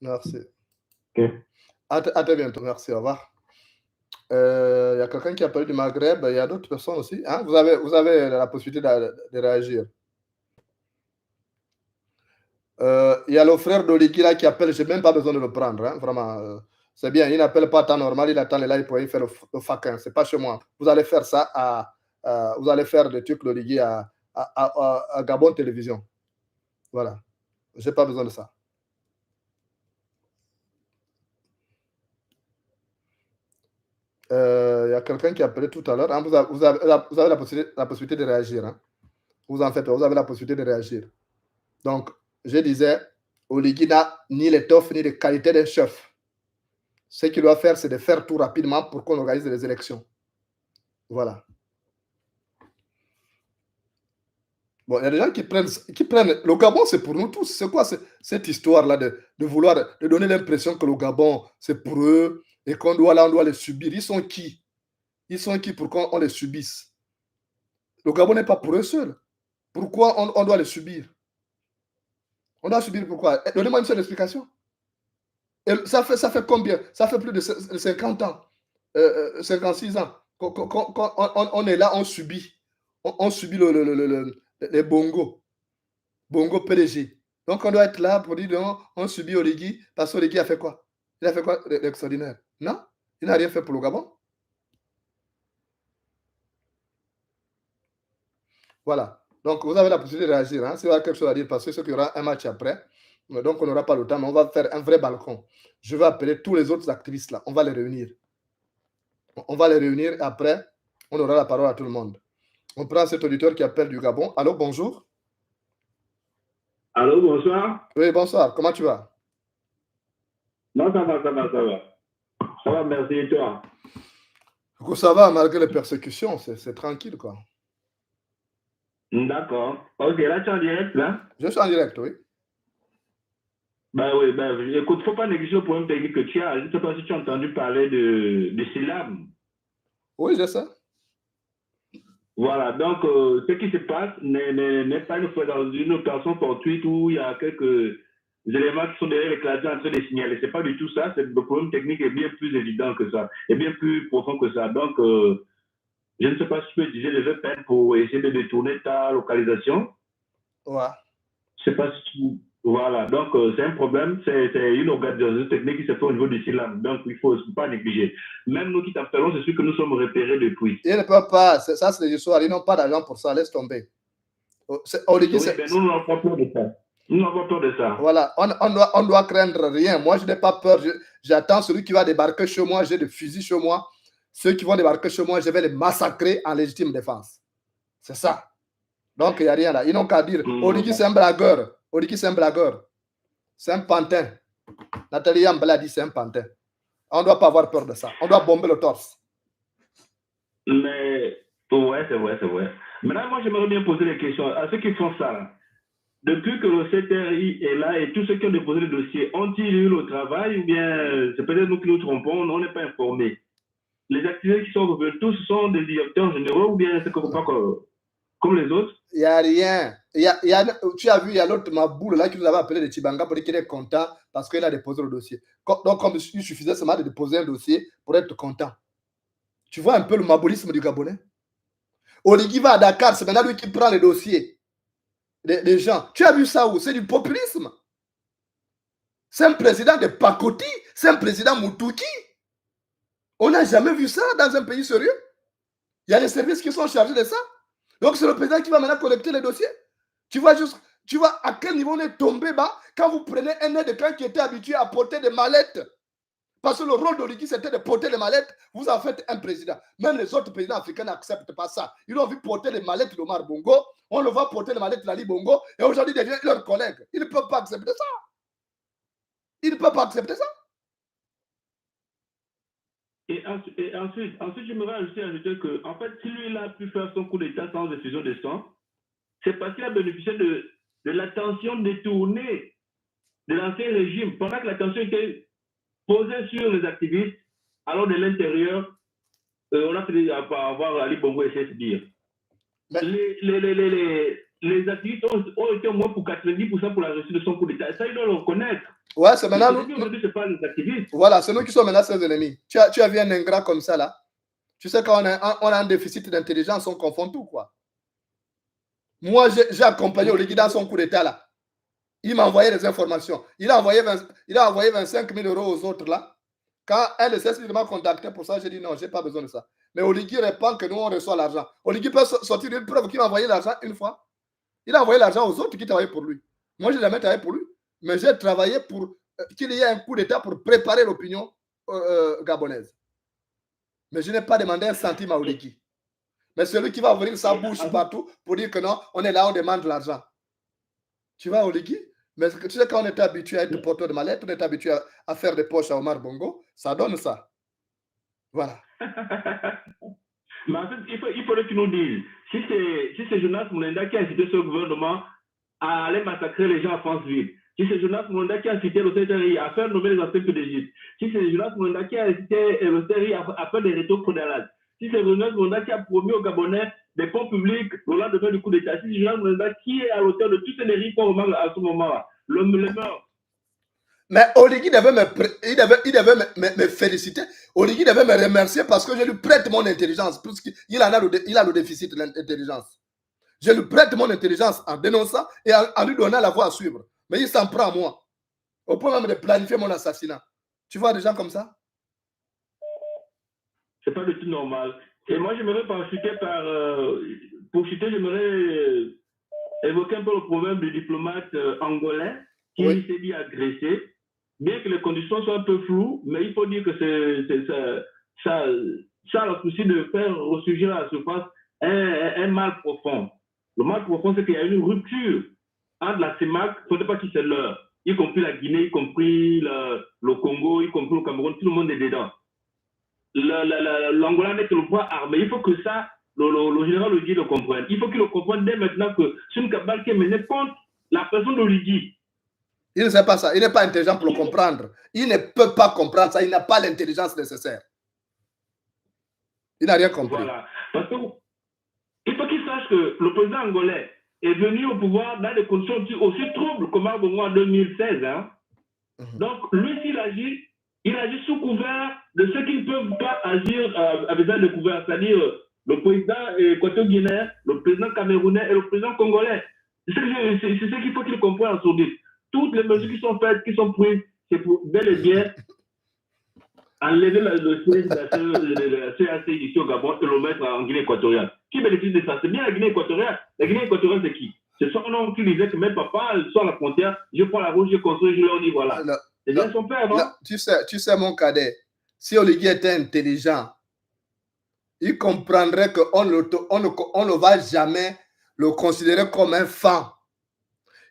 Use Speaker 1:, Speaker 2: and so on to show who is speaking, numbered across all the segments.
Speaker 1: Merci.
Speaker 2: Ok.
Speaker 1: À très bientôt. Merci. Au revoir. Il y a quelqu'un qui a parlé du Maghreb. Il y a d'autres personnes aussi. Hein? Vous avez la possibilité de réagir. Il y a le frère d'Oligui là qui appelle. Je n'ai même pas besoin de le prendre. Hein? Vraiment. C'est bien. Il n'appelle pas à temps normal. Il attend là pour y faire le faquin. Ce n'est pas chez moi. Vous allez faire ça vous allez faire des trucs d'Oligui à Gabon Télévision. Voilà. Je n'ai pas besoin de ça. Il y a quelqu'un qui a appelé tout à l'heure. Hein? Vous avez la possibilité de réagir. Hein? Vous en faites, vous avez la possibilité de réagir. Donc, je disais, Oligui n'a ni l'étoffe ni les qualités d'un chef. Ce qu'il doit faire, c'est de faire tout rapidement pour qu'on organise les élections. Voilà. Bon, il y a des gens qui prennent. Le Gabon, c'est pour nous tous. C'est quoi cette histoire-là de vouloir, de donner l'impression que le Gabon, c'est pour eux et qu'on doit les subir? Ils sont qui? Ils sont qui pour qu'on les subisse? Le Gabon n'est pas pour eux seuls. Pourquoi on doit les subir? On doit subir pourquoi? Donnez-moi une seule explication. Et ça fait combien? Ça fait plus de 50 ans, 56 ans. Quand on est là, on subit. On subit les bongos. Bongo PDG. Donc on doit être là pour dire non, on subit Oligui, parce qu'Oligui a fait quoi? Il a fait quoi d'extraordinaire? Non, il n'a rien fait pour le Gabon. Voilà. Donc vous avez la possibilité de réagir. Hein? Si vous avez quelque chose à dire, parce que ce qu'il y aura un match après, donc on n'aura pas le temps, mais on va faire un vrai balcon. Je vais appeler tous les autres activistes là, on va les réunir. On va les réunir et après, on aura la parole à tout le monde. On prend cet auditeur qui appelle du Gabon. Allô, bonjour.
Speaker 2: Allô, bonsoir.
Speaker 1: Oui, bonsoir. Comment tu vas?
Speaker 2: Non, ça va. Ça va, merci. Et toi?
Speaker 1: Ça va, malgré les persécutions, c'est tranquille, quoi.
Speaker 2: D'accord. Ok, là, tu es en direct, là?
Speaker 1: Je suis en direct, oui.
Speaker 2: Ben oui, écoute, il ne faut pas négliger le problème technique que tu as. Je ne sais pas si tu as entendu parler de syllabes.
Speaker 1: Oui, je sais.
Speaker 2: Voilà, donc ce qui se passe n'est pas une fois dans une opération fortuite où il y a quelques éléments qui sont derrière les claviers en train de signaler. Ce n'est pas du tout ça. Le problème technique est bien plus évident que ça, est bien plus profond que ça. Donc, je ne sais pas si tu peux utiliser les VPN pour essayer de détourner ta localisation.
Speaker 1: Ouais.
Speaker 2: Je ne sais pas si tu... Voilà, donc c'est un problème, c'est une organisation technique qui se fait au niveau du SILAM, donc il ne faut pas négliger. Même nous qui t'appelons, c'est sûr que nous sommes repérés depuis.
Speaker 1: Ils ne peuvent pas, ça c'est des histoires, ils n'ont pas d'argent pour ça, laisse tomber.
Speaker 2: Oligui, oui, mais nous n'avons pas peur de ça. Nous n'avons pas peur de ça.
Speaker 1: Voilà, on doit craindre rien. Moi, je n'ai pas peur. J'attends celui qui va débarquer chez moi, j'ai des fusils chez moi. Ceux qui vont débarquer chez moi, je vais les massacrer en légitime défense. C'est ça. Donc, il n'y a rien là. Ils n'ont qu'à dire, Oligui, c'est un blagueur. Oligui, c'est un blagueur. C'est un pantin. Nathalie Yambala dit, c'est un pantin. On ne doit pas avoir peur de ça. On doit bomber le torse.
Speaker 2: Mais, ouais, c'est vrai. Maintenant, moi, j'aimerais bien poser des questions à ceux qui font ça. Depuis que le CTRI est là et tous ceux qui ont déposé le dossier, ont-ils eu le travail ou bien c'est peut-être nous qui nous trompons, on n'est pas informés? Les activistes qui sont revenus, tous sont des directeurs généraux ou bien c'est pas comme les autres?
Speaker 1: Il n'y a rien. Tu as vu, il y a l'autre Maboule là qui nous avait appelé de Tibanga pour dire qu'il est content parce qu'il a déposé le dossier. Donc, comme il suffisait seulement de déposer un dossier pour être content. Tu vois un peu le maboulisme du Gabonais? Oligui va à Dakar, c'est maintenant lui qui prend les dossiers des gens. Tu as vu ça où? C'est du populisme. C'est un président de Pakoti, c'est un président Moutouki. On n'a jamais vu ça dans un pays sérieux. Il y a les services qui sont chargés de ça. Donc c'est le président qui va maintenant collecter les dossiers. Tu vois à quel niveau on est tombé bas quand vous prenez un aide de camp qui était habitué à porter des mallettes. Parce que le rôle d'Oligui, c'était de porter les mallettes. Vous en faites un président. Même les autres présidents africains n'acceptent pas ça. Ils ont vu porter les mallettes d'Omar Bongo. On le voit porter les mallettes d'Ali Bongo. Et aujourd'hui, il devient leur collègue. Ils ne peuvent pas accepter ça. Ils ne peuvent pas accepter ça.
Speaker 2: Et ensuite, j'aimerais ajouter que, en fait, si lui, il a pu faire son coup d'État sans diffusion de sang, c'est parce qu'il a bénéficié de l'attention détournée de l'ancien régime. Pendant que l'attention était posée sur les activistes, alors de l'intérieur, on a fini par avoir Ali Bongo et dire. les activistes ont été au moins pour 90% pour la réussite de son coup d'État. Ça, ils doivent le reconnaître.
Speaker 1: Ouais, c'est maintenant nous.
Speaker 2: Aujourd'hui, c'est pas les activistes.
Speaker 1: Voilà, c'est nous qui sommes maintenant ses ennemis. Tu as vu un ingrat comme ça, là. Tu sais, quand on a un déficit d'intelligence, on confond tout, quoi. Moi, j'ai accompagné Oligui dans son coup d'État, là. Il m'a envoyé des informations. Il a envoyé 25 000 euros aux autres, là. Quand un de ces m'a contacté pour ça, j'ai dit non, je n'ai pas besoin de ça. Mais Oligui répond que nous, on reçoit l'argent. Oligui peut sortir une preuve qu'il m'a envoyé l'argent une fois. Il a envoyé l'argent aux autres qui travaillaient pour lui. Moi, je n'ai jamais travaillé pour lui. Mais j'ai travaillé pour qu'il y ait un coup d'État pour préparer l'opinion gabonaise. Mais je n'ai pas demandé un centime à Oligui. Mais celui qui va ouvrir sa bouche partout pour dire que non, on est là, on demande de l'argent. Tu vois, Oligui? Mais tu sais, quand on est habitué à être porteur de mallette, on est habitué à faire des poches à Omar Bongo, ça donne ça. Voilà.
Speaker 2: Mais en fait, il faudrait qu'ils nous disent, si c'est Jonas Moulenda qui a incité ce gouvernement à aller massacrer les gens à Franceville, si c'est Jonas Moulenda qui a incité le CTRI à faire nommer les anciens d'Égypte, si c'est Jonas Moulenda qui a incité le CTRI à faire des rétos frauduleux, si c'est Jonas Moulenda qui a promis aux Gabonais des ponts publics au lendemain du coup d'État, si c'est Jonas Moulenda qui est à l'auteur de toutes ces dérives qu'on remarque à ce moment-là, le meurt.
Speaker 1: Mais Oligui devait me féliciter. Oligui devait me remercier parce que je lui prête mon intelligence. Il a le déficit de l'intelligence. Je lui prête mon intelligence en dénonçant et en lui donnant la voie à suivre. Mais il s'en prend à moi. Au point même de planifier mon assassinat. Tu vois des gens comme ça?
Speaker 2: C'est pas du tout normal. Et moi, j'aimerais pour chuter, j'aimerais évoquer un peu le problème du diplomate angolais qui s'est dit agressé. Bien que les conditions soient un peu floues, mais il faut dire que ça a le souci de faire ressurgir à la surface un mal profond. Le mal profond, c'est qu'il y a une rupture entre la CEMAC, il ne faut pas qui c'est l'heure, y compris la Guinée, y compris le Congo, y compris le Cameroun, tout le monde est dedans. L'Angola n'est que le bras armé. Il faut que ça, le général Oligui le comprenne. Il faut qu'il le comprenne dès maintenant que c'est une cabale qui est menée contre la personne d'Oligui.
Speaker 1: Il ne sait pas ça. Il n'est pas intelligent pour le comprendre. Il ne peut pas comprendre ça. Il n'a pas l'intelligence nécessaire. Il n'a rien compris.
Speaker 2: Voilà. Parce que il faut qu'il sache que le président angolais est venu au pouvoir dans des conditions aussi troubles qu'Omar Bongo en 2016. Hein. Donc, lui, s'il agit, il agit sous couvert de ceux qui ne peuvent pas agir avec un découvert, c'est-à-dire le président équateur-guinéen, le président camerounais et le président congolais. C'est ce qu'il faut qu'il comprenne en sourdine. Toutes les mesures qui sont faites, qui sont prises, c'est pour bel et bien enlever le siège de la CAC ici au Gabon et le mettre en Guinée équatoriale. Qui bénéficie de ça? C'est bien la Guinée équatoriale. La Guinée équatoriale, c'est qui? C'est son nom qui disait que même papa, sur la frontière, je prends la route, je construis, je leur dis voilà. C'est bien son père, non?
Speaker 1: Tu sais, mon cadet, si Oligui était intelligent, il comprendrait qu'on ne va jamais le considérer comme un fan.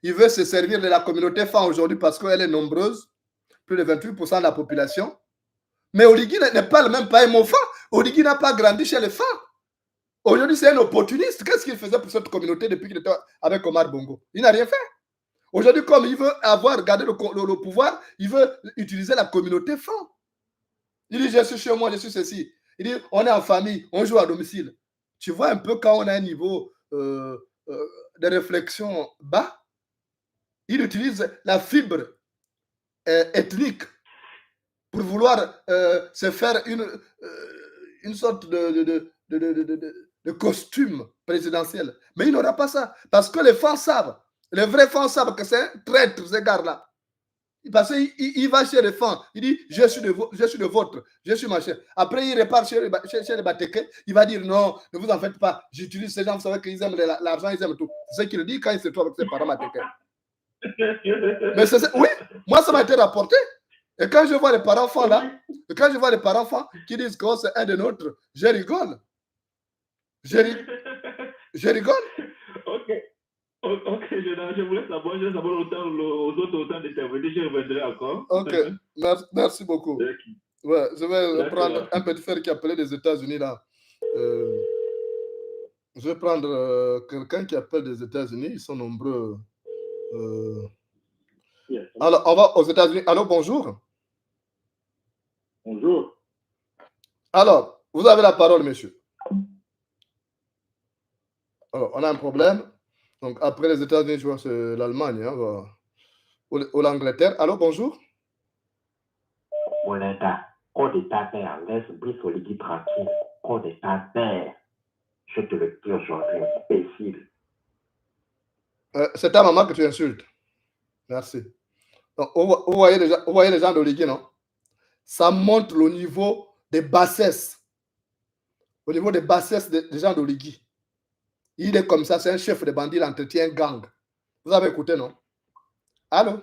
Speaker 1: Il veut se servir de la communauté fan aujourd'hui parce qu'elle est nombreuse, plus de 28% de la population. Mais Oligui ne parle même pas un mot fan. Oligui n'a pas grandi chez les fans. Aujourd'hui, c'est un opportuniste. Qu'est-ce qu'il faisait pour cette communauté depuis qu'il était avec Omar Bongo? Il n'a rien fait. Aujourd'hui, comme il veut avoir gardé le pouvoir, il veut utiliser la communauté fan. Il dit, je suis chez moi, je suis ceci. Il dit, on est en famille, on joue à domicile. Tu vois un peu quand on a un niveau de réflexion bas, il utilise la fibre ethnique pour vouloir se faire une sorte de costume présidentiel. Mais il n'aura pas ça. Parce que les fans savent, les vrais fans savent que c'est un traître, ce gars-là. Parce qu'il va chez les fans, il dit je suis de vôtre, je suis machin. Après, il repart chez les Bateke, il va dire non, ne vous en faites pas, j'utilise ces gens, vous savez qu'ils aiment l'argent, ils aiment tout. C'est ce qu'il dit quand il se trouve avec ses parents Bateke. Mais oui, moi ça m'a été rapporté. Et quand je vois les parents fans là, qui disent que c'est un de nôtres, je rigole. Je rigole.
Speaker 2: Ok, je voulais savoir aux autres autant d'intervenir, je reviendrai encore.
Speaker 1: Ok, merci beaucoup. Ouais, je vais prendre un petit frère qui appelait des États-Unis là. Je vais prendre quelqu'un qui appelle des États-Unis, ils sont nombreux. Alors, on va aux États-Unis. Allô, bonjour.
Speaker 2: Bonjour.
Speaker 1: Alors, vous avez la parole, monsieur. Alors, on a un problème. Donc, après les États-Unis, je vois, c'est l'Allemagne, hein, ou l'Angleterre. Allô, bonjour.
Speaker 3: Oleta, code de ta père, laisse Brice Oligui tranquille. Code de ta père. Je te le dis aujourd'hui, imbécile.
Speaker 1: C'est ta maman que tu insultes. Merci. Donc, vous voyez les gens d'Oligui, non? Ça montre le niveau des bassesses. Au niveau des bassesses des gens d'Oligui. Il est comme ça, c'est un chef de bandit, il entretient un gang. Vous avez écouté, non? Allô?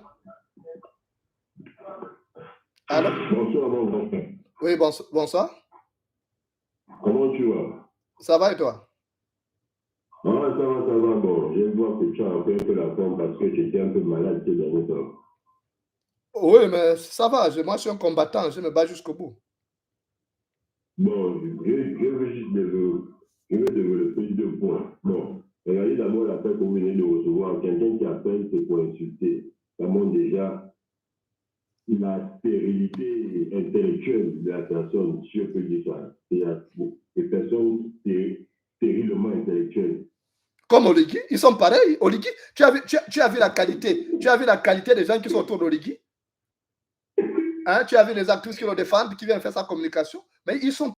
Speaker 1: Allô?
Speaker 4: Bonsoir, mon grand frère.
Speaker 1: Oui, bonsoir.
Speaker 4: Comment tu vas?
Speaker 1: Ça va et toi?
Speaker 4: Ah, ça va, ça va. Bon, je vois que tu as fait un peu la forme parce que j'étais un peu malade ces derniers temps.
Speaker 1: Oui, mais ça va. Moi, je suis un combattant. Je me bats jusqu'au bout.
Speaker 4: Bon, je veux juste développer 2 points. Bon, regardez d'abord l'appel que vous venez de recevoir. Quelqu'un qui appelle, c'est pour insulter. Ça montre déjà la stérilité intellectuelle de la personne, si je peux dire ça. Il y a des personnes stérilement intellectuelles.
Speaker 1: Comme Oligui, ils sont pareils. Oligui, tu as vu la qualité. Tu as vu la qualité des gens qui sont autour d'Oligui. Hein, tu as vu les actrices qui le défendent, qui viennent faire sa communication. Mais ils sont